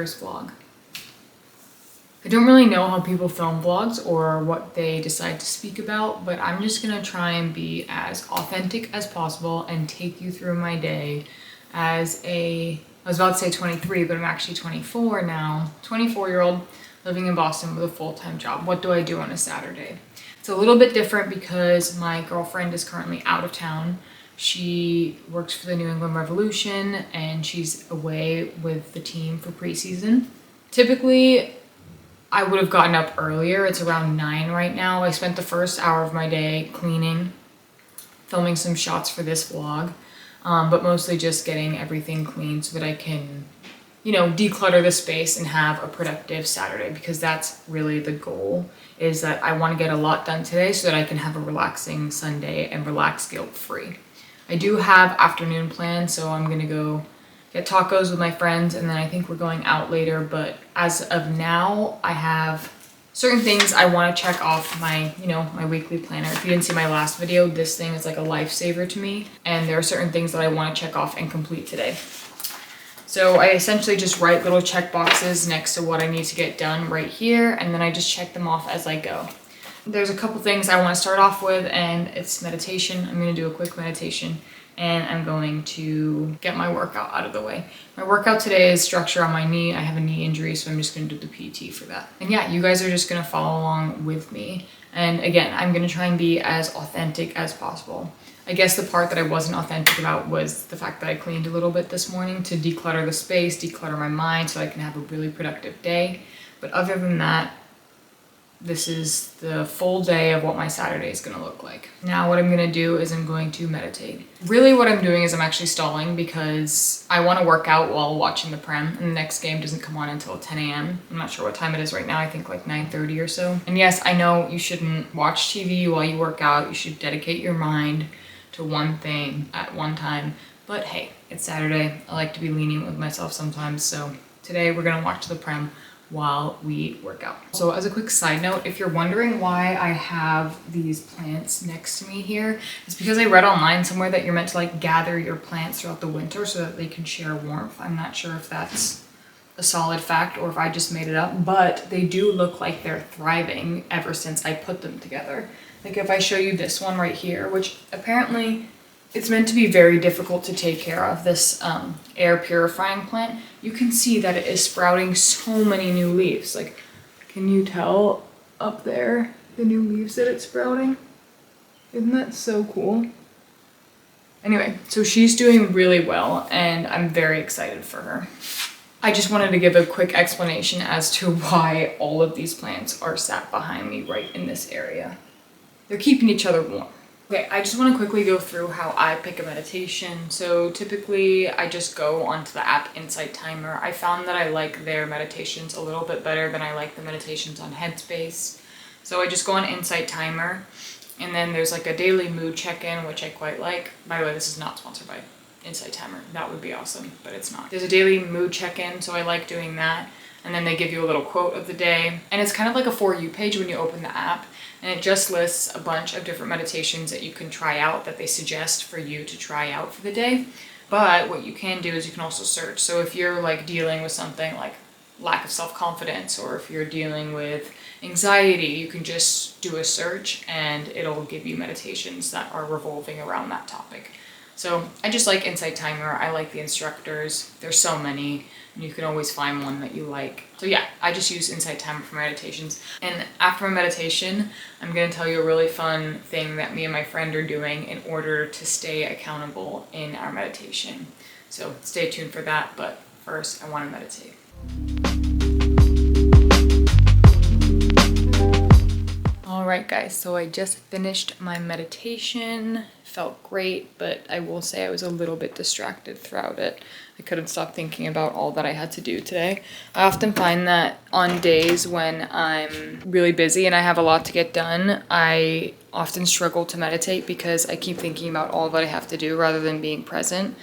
first vlog. I don't really know how people film vlogs or what they decide to speak about, but I'm just gonna try and be as authentic as possible and take you through my day as I was about to say 23, but I'm actually 24 now, 24-year-old living in Boston with a full-time job. What do I do on a Saturday? It's a little bit different because my girlfriend is currently out of town. She works for the New England Revolution and she's away with the team for preseason. Typically, I would have gotten up earlier. It's around 9 right now. I spent the first hour of my day cleaning, filming some shots for this vlog, but mostly just getting everything clean so that I can, declutter the space and have a productive Saturday, because that's really the goal, is that I want to get a lot done today so that I can have a relaxing Sunday and relax guilt-free. I do have afternoon plans, so I'm gonna go get tacos with my friends, and then I think we're going out later, but as of now, I have certain things I want to check off my, my weekly planner. If you didn't see my last video, this thing is like a lifesaver to me, and there are certain things that I want to check off and complete today. So I essentially just write little check boxes next to what I need to get done right here, and then I just check them off as I go. There's a couple things I want to start off with, and it's meditation. I'm going to do a quick meditation, and I'm going to get my workout out of the way. My workout today is structure on my knee. I have a knee injury, so I'm just going to do the PT for that. And yeah, you guys are just going to follow along with me. And again, I'm going to try and be as authentic as possible. I guess the part that I wasn't authentic about was the fact that I cleaned a little bit this morning to declutter the space, declutter my mind so I can have a really productive day. But other than that, this is the full day of what my Saturday is going to look like. Now what I'm going to do is I'm going to meditate. Really what I'm doing is I'm actually stalling because I want to work out while watching the Prem, and the next game doesn't come on until 10 a.m. I'm not sure what time it is right now. I think like 9:30 or so. And yes, I know you shouldn't watch TV while you work out. You should dedicate your mind to one thing at one time. But hey, it's Saturday. I like to be lenient with myself sometimes. So today we're going to watch the Prem while we work out. So as a quick side note, if you're wondering why I have these plants next to me here, it's because I read online somewhere that you're meant to like gather your plants throughout the winter so that they can share warmth. I'm not sure if that's a solid fact or if I just made it up, but they do look like they're thriving ever since I put them together. Like if I show you this one right here, which apparently it's meant to be very difficult to take care of, this air purifying plant, you can see that it is sprouting so many new leaves. Like, can you tell up there the new leaves that it's sprouting? Isn't that so cool? Anyway, so she's doing really well and I'm very excited for her. I just wanted to give a quick explanation as to why all of these plants are sat behind me right in this area. They're keeping each other warm. Okay, I just want to quickly go through how I pick a meditation. So typically I just go onto the app Insight Timer. I found that I like their meditations a little bit better than I like the meditations on Headspace. So I just go on Insight Timer, and then there's like a daily mood check-in, which I quite like. By the way, this is not sponsored by Insight Timer. That would be awesome, but it's not. There's a daily mood check-in, so I like doing that. And then they give you a little quote of the day. And it's kind of like a For You page when you open the app. And it just lists a bunch of different meditations that you can try out that they suggest for you to try out for the day. But what you can do is you can also search. So if you're like dealing with something like lack of self-confidence, or if you're dealing with anxiety, you can just do a search and it'll give you meditations that are revolving around that topic. So I just like Insight Timer. I like the instructors. There's so many, and you can always find one that you like. So yeah, I just use Insight Timer for meditations. And after my meditation, I'm gonna tell you a really fun thing that me and my friend are doing in order to stay accountable in our meditation. So stay tuned for that, but first I wanna meditate. All right, guys, so I just finished my meditation. Felt great, but I will say I was a little bit distracted throughout it. I couldn't stop thinking about all that I had to do today. I often find that on days when I'm really busy and I have a lot to get done, I often struggle to meditate because I keep thinking about all that I have to do rather than being present.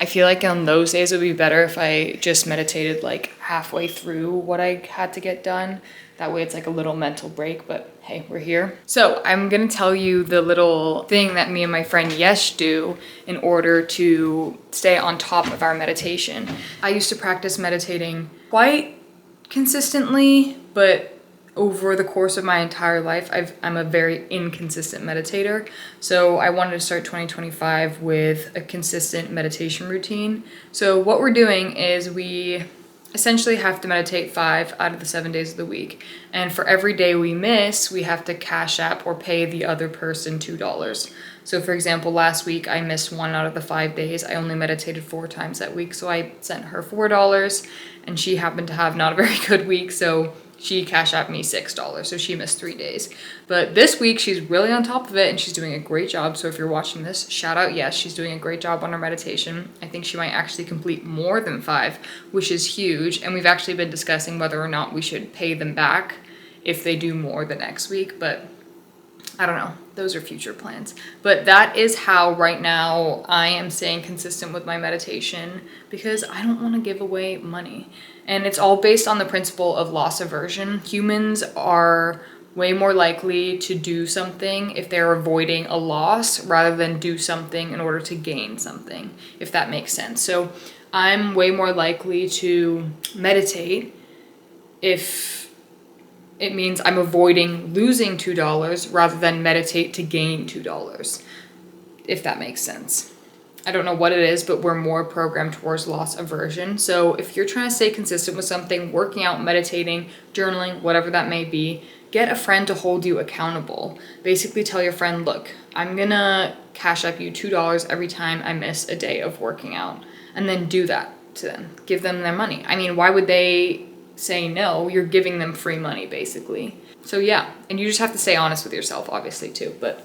I feel like on those days it would be better if I just meditated like halfway through what I had to get done. That way it's like a little mental break, but hey, we're here. So I'm gonna tell you the little thing that me and my friend Yesh do in order to stay on top of our meditation. I used to practice meditating quite consistently, but over the course of my entire life, I'm a very inconsistent meditator. So I wanted to start 2025 with a consistent meditation routine. So what we're doing is we essentially have to meditate 5 out of the 7 days of the week. And for every day we miss, we have to cash app or pay the other person $2. So for example, last week I missed 1 out of the 5 days. I only meditated 4 times that week. So I sent her $4 and she happened to have not a very good week. So she cashed out me $6, so she missed 3 days. But this week, she's really on top of it, and she's doing a great job. So if you're watching this, shout out, yes, she's doing a great job on her meditation. I think she might actually complete more than 5, which is huge. And we've actually been discussing whether or not we should pay them back if they do more the next week, but I don't know. Those are future plans. But that is how right now I am staying consistent with my meditation because I don't want to give away money. And it's all based on the principle of loss aversion. Humans are way more likely to do something if they're avoiding a loss rather than do something in order to gain something, if that makes sense. So I'm way more likely to meditate if it means I'm avoiding losing $2 rather than meditate to gain $2, if that makes sense. I don't know what it is, but we're more programmed towards loss aversion. So if you're trying to stay consistent with something, working out, meditating, journaling, whatever that may be, get a friend to hold you accountable. Basically tell your friend, look, I'm gonna cash up you $2 every time I miss a day of working out. And then do that to them. Give them their money. I mean, why would they say no? You're giving them free money, basically. So yeah, and you just have to stay honest with yourself, obviously, too. But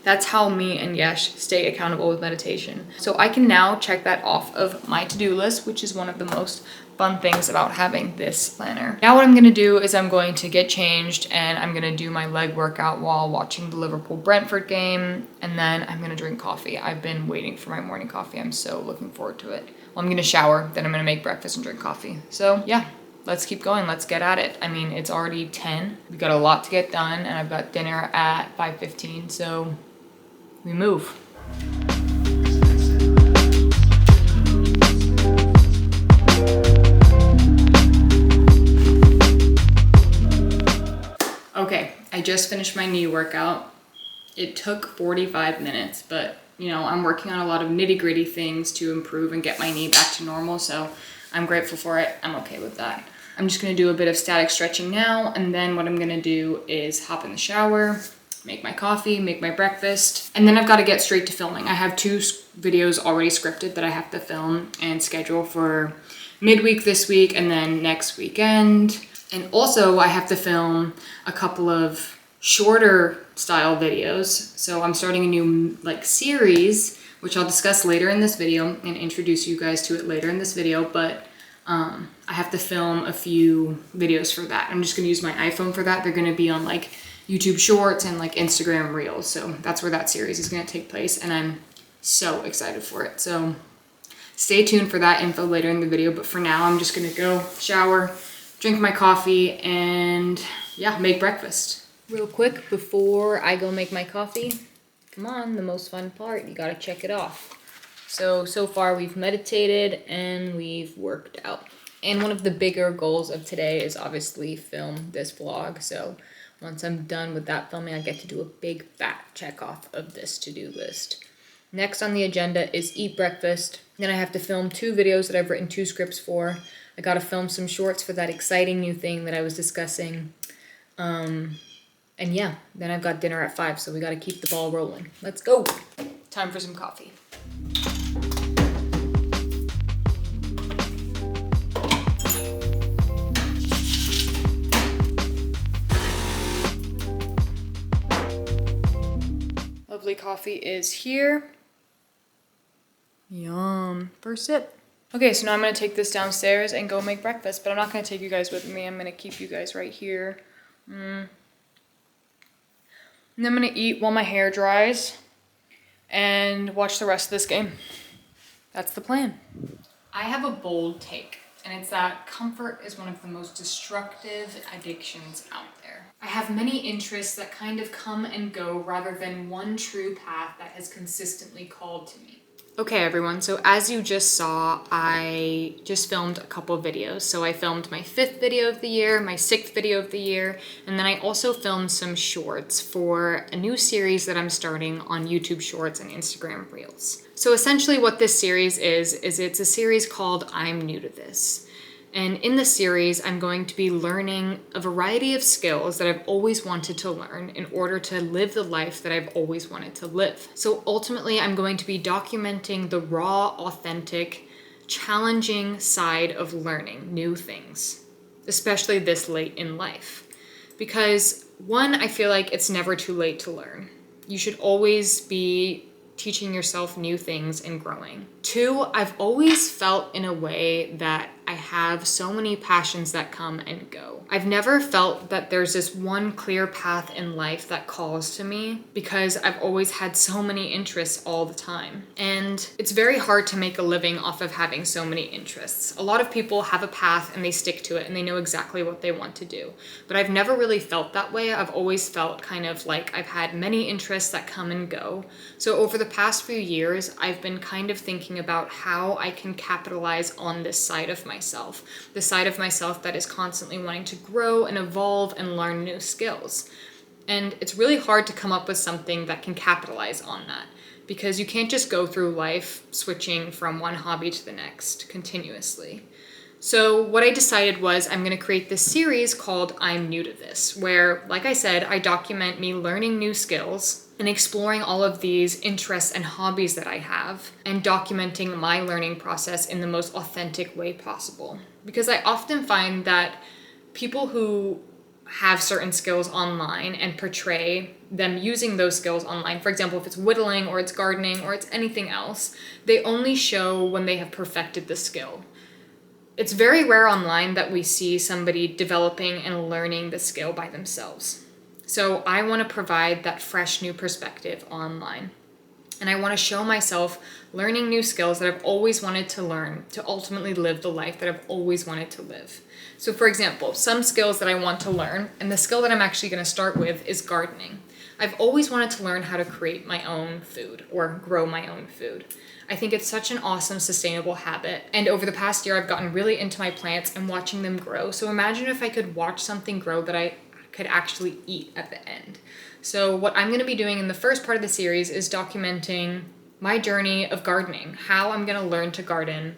that's how me and Yesh stay accountable with meditation. So I can now check that off of my to-do list, which is one of the most fun things about having this planner. Now what I'm gonna do is I'm going to get changed and I'm gonna do my leg workout while watching the Liverpool-Brentford game, and then I'm gonna drink coffee. I've been waiting for my morning coffee. I'm so looking forward to it. Well, I'm gonna shower, then I'm gonna make breakfast and drink coffee. So yeah, let's keep going. Let's get at it. I mean, it's already 10. We've got a lot to get done and I've got dinner at 5:15, so we move. Okay, I just finished my knee workout. It took 45 minutes, but you know, I'm working on a lot of nitty-gritty things to improve and get my knee back to normal, so I'm grateful for it. I'm okay with that. I'm just gonna do a bit of static stretching now, and then what I'm gonna do is hop in the shower, make my coffee, make my breakfast, and then I've got to get straight to filming. I have 2 videos already scripted that I have to film and schedule for midweek this week and then next weekend. And also I have to film a couple of shorter style videos. So I'm starting a new series, which I'll discuss later in this video and introduce you guys to it later in this video, but I have to film a few videos for that. I'm just gonna use my iPhone for that. They're gonna be on YouTube Shorts and Instagram Reels. So that's where that series is going to take place, and I'm so excited for it. So stay tuned for that info later in the video, but for now I'm just going to go shower, drink my coffee, and yeah, make breakfast. Real quick before I go make my coffee, come on, the most fun part, you got to check it off. So far we've meditated and we've worked out. And one of the bigger goals of today is obviously film this vlog. So once I'm done with that filming, I get to do a big fat check off of this to-do list. Next on the agenda is eat breakfast. Then I have to film 2 videos that I've written 2 scripts for. I gotta film some shorts for that exciting new thing that I was discussing. And yeah, then I've got dinner at 5, so we gotta keep the ball rolling. Let's go. Time for some coffee. Lovely coffee is here. Yum. First sip. Okay, so now I'm gonna take this downstairs and go make breakfast, but I'm not gonna take you guys with me. I'm gonna keep you guys right here. And then I'm gonna eat while my hair dries and watch the rest of this game. that's the plan. I have a bold take, and it's that comfort is one of the most destructive addictions out there. I have many interests that kind of come and go rather than one true path that has consistently called to me. Okay, everyone, so as you just saw, I just filmed a couple of videos. So I filmed my 5th video of the year, my 6th video of the year, and then I also filmed some shorts for a new series that I'm starting on YouTube Shorts and Instagram Reels. So essentially what this series is it's a series called I'm New to This. And in the series, I'm going to be learning a variety of skills that I've always wanted to learn in order to live the life that I've always wanted to live. So ultimately, I'm going to be documenting the raw, authentic, challenging side of learning new things, especially this late in life. Because one, I feel like it's never too late to learn. You should always be teaching yourself new things and growing. 2, I've always felt in a way that I have so many passions that come and go. I've never felt that there's this one clear path in life that calls to me because I've always had so many interests all the time. And it's very hard to make a living off of having so many interests. A lot of people have a path and they stick to it and they know exactly what they want to do. But I've never really felt that way. I've always felt kind of like I've had many interests that come and go. So over the past few years, I've been kind of thinking about how I can capitalize on this side of myself, the side of myself that is constantly wanting to grow and evolve and learn new skills. And it's really hard to come up with something that can capitalize on that because you can't just go through life switching from one hobby to the next continuously. So what I decided was I'm going to create this series called I'm New to This, where, like I said, I document me learning new skills and exploring all of these interests and hobbies that I have and documenting my learning process in the most authentic way possible. Because I often find that people who have certain skills online and portray them using those skills online, for example, if it's whittling or it's gardening or it's anything else, they only show when they have perfected the skill. It's very rare online that we see somebody developing and learning the skill by themselves. So I want to provide that fresh new perspective online. And I want to show myself learning new skills that I've always wanted to learn to ultimately live the life that I've always wanted to live. So for example, some skills that I want to learn, and the skill that I'm actually going to start with is gardening. I've always wanted to learn how to create my own food or grow my own food. I think it's such an awesome, sustainable habit. And over the past year, I've gotten really into my plants and watching them grow. So imagine if I could watch something grow that I could actually eat at the end. So what I'm going to be doing in the first part of the series is documenting my journey of gardening, how I'm going to learn to garden,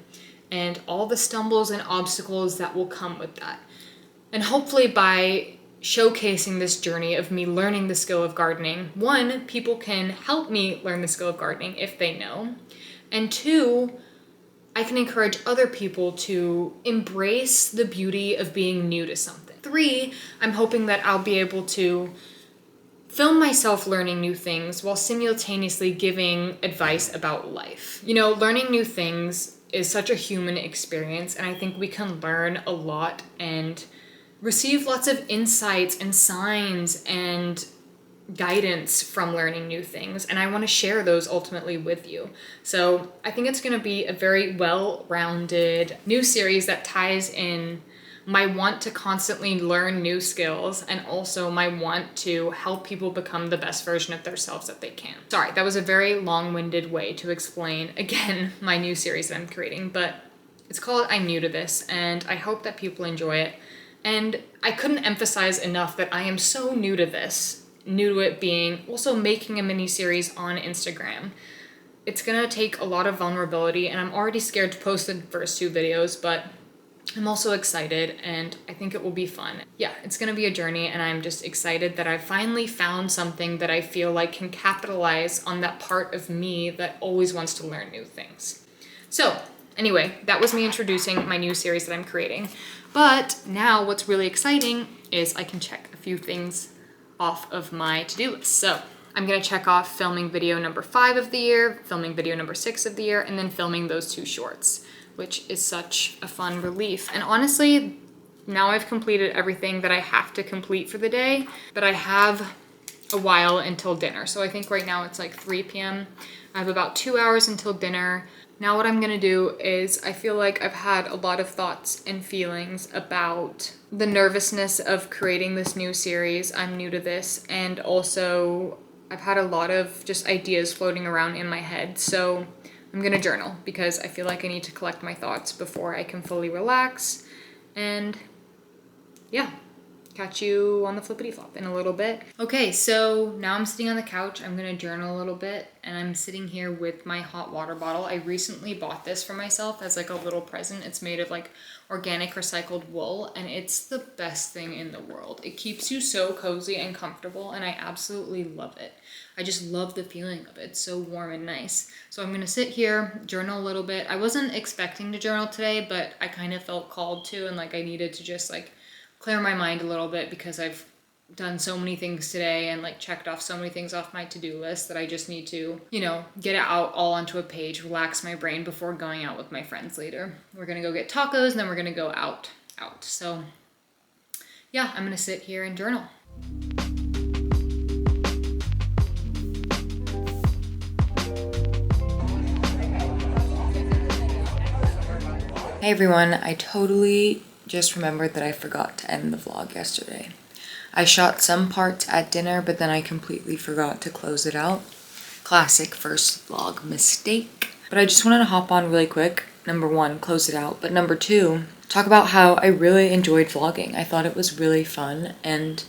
and all the stumbles and obstacles that will come with that. And hopefully by showcasing this journey of me learning the skill of gardening, 1, people can help me learn the skill of gardening if they know, and 2, I can encourage other people to embrace the beauty of being new to something. 3, I'm hoping that I'll be able to film myself learning new things while simultaneously giving advice about life. You know, learning new things is such a human experience, and I think we can learn a lot and receive lots of insights and signs and guidance from learning new things, and I want to share those ultimately with you. So I think it's going to be a very well-rounded new series that ties in my want to constantly learn new skills and also my want to help people become the best version of themselves that they can. Sorry, that was a very long-winded way to explain, again, my new series that I'm creating, but it's called I'm New to This, and I hope that people enjoy it. And I couldn't emphasize enough that I am so new to this, new to it being also making a mini series on Instagram. It's gonna take a lot of vulnerability, and I'm already scared to post the first 2 videos, but I'm also excited and I think it will be fun. Yeah, it's gonna be a journey, and I'm just excited that I finally found something that I feel like can capitalize on that part of me that always wants to learn new things. So anyway, that was me introducing my new series that I'm creating. But now what's really exciting is I can check a few things off of my to-do list. So I'm gonna check off filming video number 5 of the year, filming video number 6 of the year, and then filming those 2 shorts, which is such a fun relief. And honestly, now I've completed everything that I have to complete for the day, but I have a while until dinner. So I think right now it's like 3 p.m. I have about 2 hours until dinner. Now what I'm gonna do is, I feel like I've had a lot of thoughts and feelings about the nervousness of creating this new series. I'm new to this, and also I've had a lot of just ideas floating around in my head. So I'm gonna journal because I feel like I need to collect my thoughts before I can fully relax. And yeah, catch you on the flippity flop in a little bit. Okay, so now I'm sitting on the couch. I'm gonna journal a little bit, and I'm sitting here with my hot water bottle. I recently bought this for myself as like a little present. It's made of like organic recycled wool, and it's the best thing in the world. It keeps you so cozy and comfortable, and I absolutely love it. I just love the feeling of it. It's so warm and nice. So I'm gonna sit here, journal a little bit. I wasn't expecting to journal today, but I kind of felt called to, and like I needed to just like clear my mind a little bit because I've done so many things today and like checked off so many things off my to-do list that I just need to, you know, get it out all onto a page, relax my brain before going out with my friends later. We're gonna go get tacos and then we're gonna go out. So yeah, I'm gonna sit here and journal. Hey everyone, I totally just remembered that I forgot to end the vlog yesterday. I shot some parts at dinner, but then I completely forgot to close it out. Classic first vlog mistake. But I just wanted to hop on really quick. Number one, close it out. But number two, talk about how I really enjoyed vlogging. I thought it was really fun, and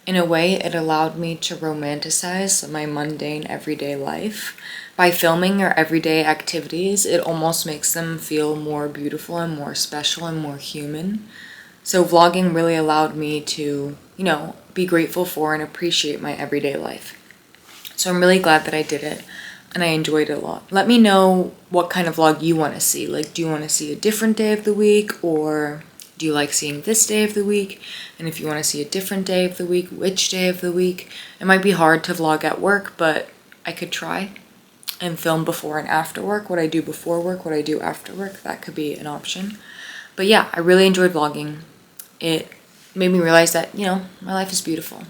in a way it allowed me to romanticize my mundane everyday life. By filming our everyday activities, it almost makes them feel more beautiful and more special and more human. So vlogging really allowed me to, you know, be grateful for and appreciate my everyday life. So I'm really glad that I did it, and I enjoyed it a lot. Let me know what kind of vlog you want to see. Like, do you want to see a different day of the week, or do you like seeing this day of the week? And if you want to see a different day of the week, which day of the week? It might be hard to vlog at work, but I could try and film before and after work. What I do before work, what I do after work, that could be an option. But yeah, I really enjoyed vlogging. It made me realize that, you know, my life is beautiful.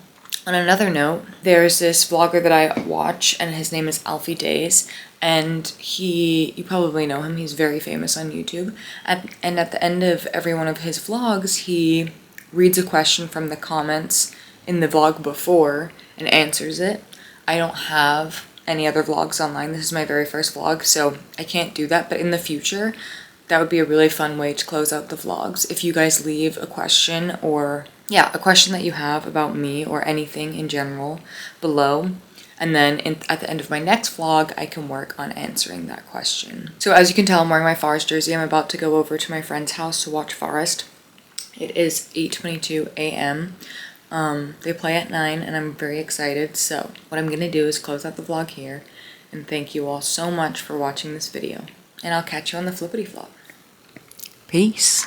On another note, there's this vlogger that I watch, and his name is Alfie Days, and you probably know him, he's very famous on YouTube. And at the end of every one of his vlogs, he reads a question from the comments in the vlog before and answers it. I don't have any other vlogs online. This is my very first vlog, so I can't do that, but in the future, that would be a really fun way to close out the vlogs. If you guys leave a question, or yeah, a question that you have about me or anything in general below, and then at the end of my next vlog, I can work on answering that question. So as you can tell, I'm wearing my Forest jersey. I'm about to go over to my friend's house to watch Forest. It is 8:22 a.m. They play at 9, and I'm very excited. So what I'm gonna do is close out the vlog here, and thank you all so much for watching this video. And I'll catch you on the flippity flop. Peace.